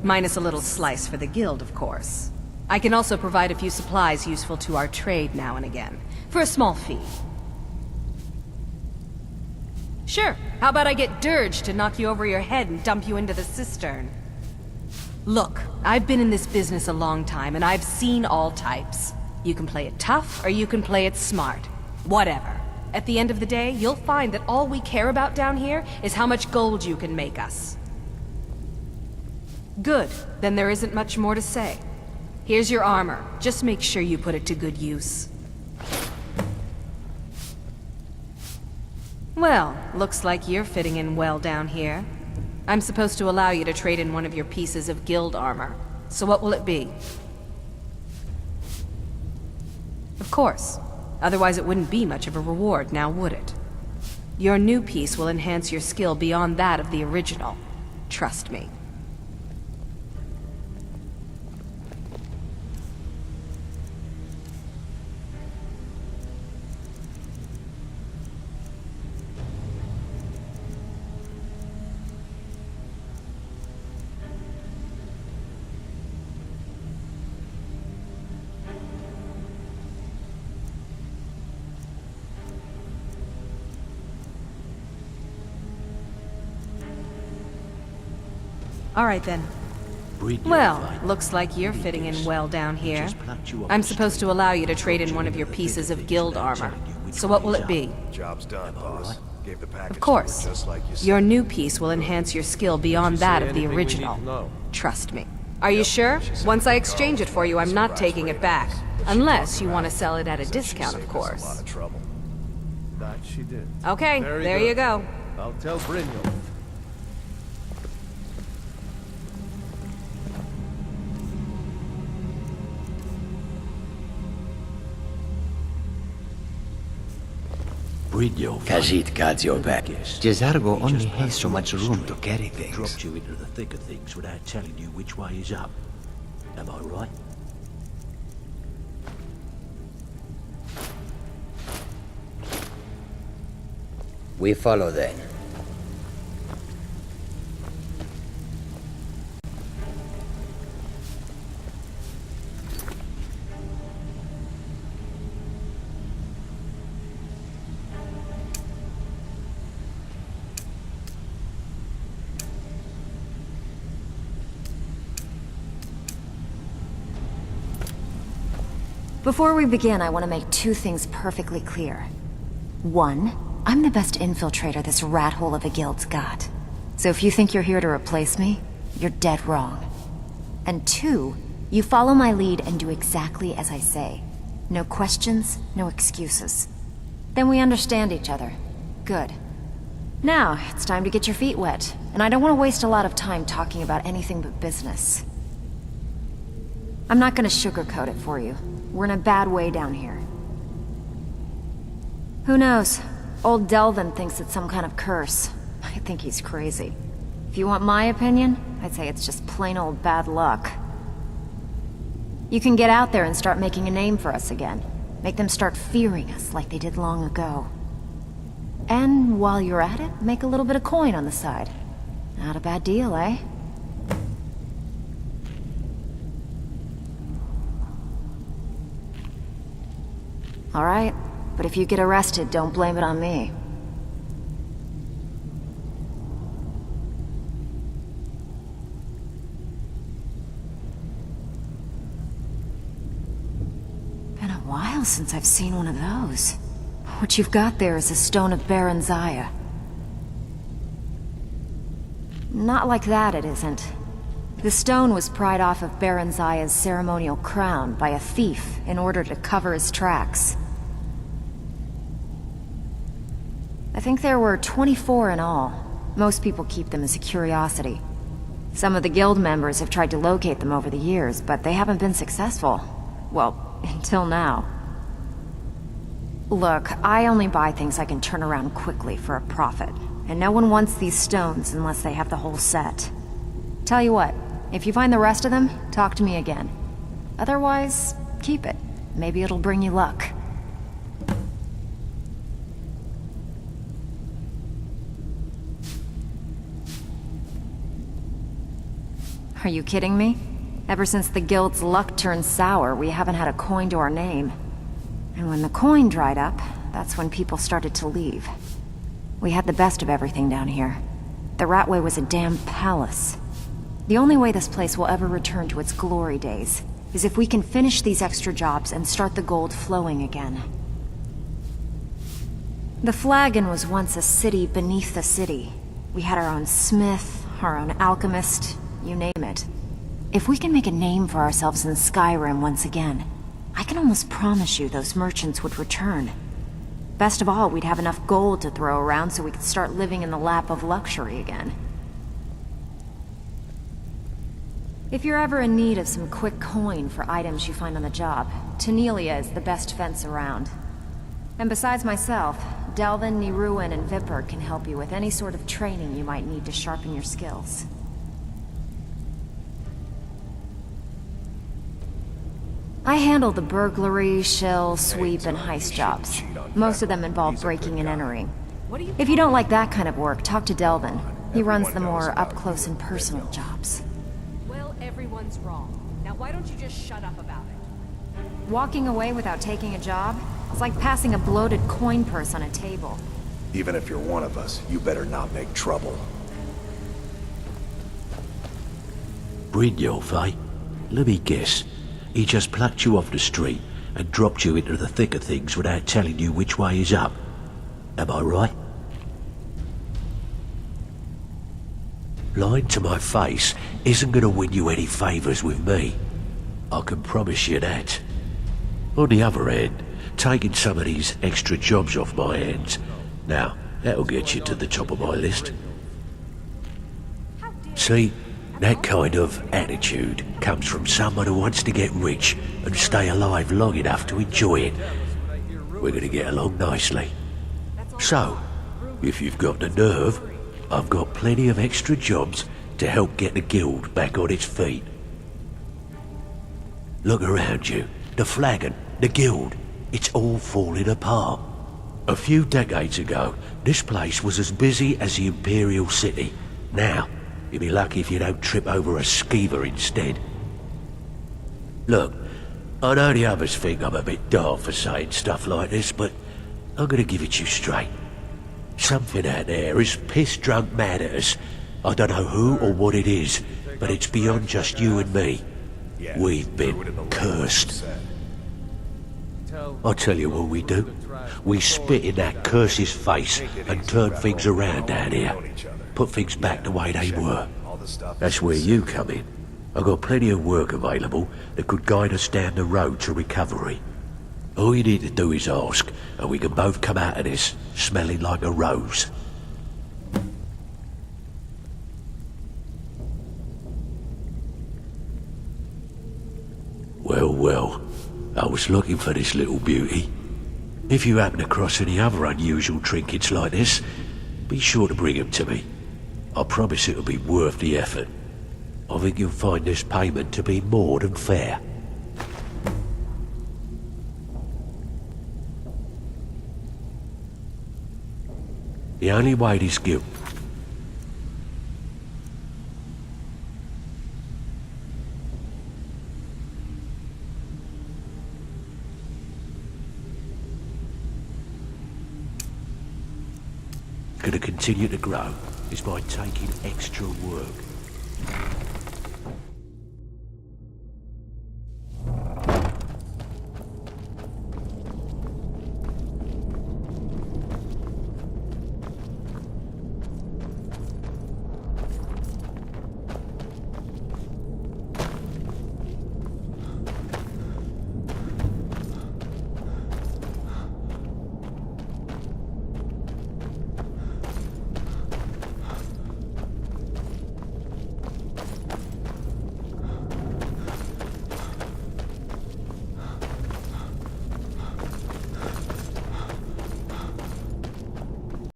Minus a little slice for the guild, of course. I can also provide a few supplies useful to our trade now and again, for a small fee. Sure, how about I get Dirge to knock you over your head and dump you into the cistern? Look, I've been in this business a long time, and I've seen all types. You can play it tough, or you can play it smart. Whatever. At the end of the day, you'll find that all we care about down here is how much gold you can make us. Good. Then there isn't much more to say. Here's your armor. Just make sure you put it to good use. Well, looks like you're fitting in well down here. I'm supposed to allow you to trade in one of your pieces of guild armor. So what will it be? Of course. Otherwise it wouldn't be much of a reward, now would it? Your new piece will enhance your skill beyond that of the original. Trust me. Alright then. Well, looks like you're fitting in well down here. I'm supposed to allow you to trade in one of your pieces of guild armor. So what will it be? Job's done, boss. Gave the package Of course. just like you said. Your new piece will enhance your skill beyond that of the original. Trust me. Are you sure? Once I exchange it for you, I'm not taking it back. Unless you want to sell it at a discount, of course. A lot of trouble. That she did. Okay, there you go. I'll tell Brynjolf. Khajiit got your back. Jezargo only has so much room to carry things. Dropped you into the thick of things without telling you which way is up. Am I right? We follow then. Before we begin, I want to make two things perfectly clear. One, I'm the best infiltrator this rat hole of a guild's got. So if you think you're here to replace me, you're dead wrong. And two, you follow my lead and do exactly as I say. No questions, no excuses. Then we understand each other. Good. Now, it's time to get your feet wet, and I don't want to waste a lot of time talking about anything but business. I'm not gonna sugarcoat it for you. We're in a bad way down here. Who knows? Old Delvin thinks it's some kind of curse. I think he's crazy. If you want my opinion, I'd say it's just plain old bad luck. You can get out there and start making a name for us again. Make them start fearing us like they did long ago. And while you're at it, make a little bit of coin on the side. Not a bad deal, eh? All right, but if you get arrested, don't blame it on me. Been a while since I've seen one of those. What you've got there is a stone of Baron Zaya. Not like that, it isn't. The stone was pried off of Baron Zaya's ceremonial crown by a thief in order to cover his tracks. I think there were 24 in all. Most people keep them as a curiosity. Some of the guild members have tried to locate them over the years, but they haven't been successful. Well, until now. Look, I only buy things I can turn around quickly for a profit, and no one wants these stones unless they have the whole set. Tell you what, if you find the rest of them, talk to me again. Otherwise, keep it. Maybe it'll bring you luck. Are you kidding me? Ever since the guild's luck turned sour, we haven't had a coin to our name. And when the coin dried up, that's when people started to leave. We had the best of everything down here. The Ratway was a damn palace. The only way this place will ever return to its glory days is if we can finish these extra jobs and start the gold flowing again. The Flagon was once a city beneath the city. We had our own smith, our own alchemist, you name it. If we can make a name for ourselves in Skyrim once again, I can almost promise you those merchants would return. Best of all, we'd have enough gold to throw around so we could start living in the lap of luxury again. If you're ever in need of some quick coin for items you find on the job, Tanelia is the best fence around. And besides myself, Delvin, Niruin, and Vipper can help you with any sort of training you might need to sharpen your skills. I handle the burglary, shill, sweep, and heist jobs. Most of them involve breaking and entering. If you don't like that kind of work, talk to Delvin. He runs the more up-close and personal jobs. Well, everyone's wrong. Now why don't you just shut up about it? Walking away without taking a job? It's like passing a bloated coin purse on a table. Even if you're one of us, you better not make trouble. Brynjolf, eh? Let me guess. He just plucked you off the street and dropped you into the thick of things without telling you which way is up. Am I right? Lying to my face isn't going to win you any favours with me. I can promise you that. On the other hand, taking some of these extra jobs off my hands, now, that'll get you to the top of my list. See, that kind of attitude comes from someone who wants to get rich and stay alive long enough to enjoy it. We're going to get along nicely. So, if you've got the nerve, I've got plenty of extra jobs to help get the guild back on its feet. Look around you. The Flagon, the guild, it's all falling apart. A few decades ago, this place was as busy as the Imperial City. Now, you'll be lucky if you don't trip over a skeever instead. Look, I know the others think I'm a bit daft for saying stuff like this, but I'm gonna give it to you straight. Something out there is piss-drunk mad at us. I don't know who or what it is, but it's beyond just you and me. We've been cursed. I'll tell you what we do. We spit in that curse's face and turn things around down here. Put things back the way they were. That's where you come in. I've got plenty of work available that could guide us down the road to recovery. All you need to do is ask, and we can both come out of this smelling like a rose. Well, well, I was looking for this little beauty. If you happen across any other unusual trinkets like this, be sure to bring them to me. I promise it'll be worth the effort. I think you'll find this payment to be more than fair. The only way this guild... gonna continue to grow is by taking extra work.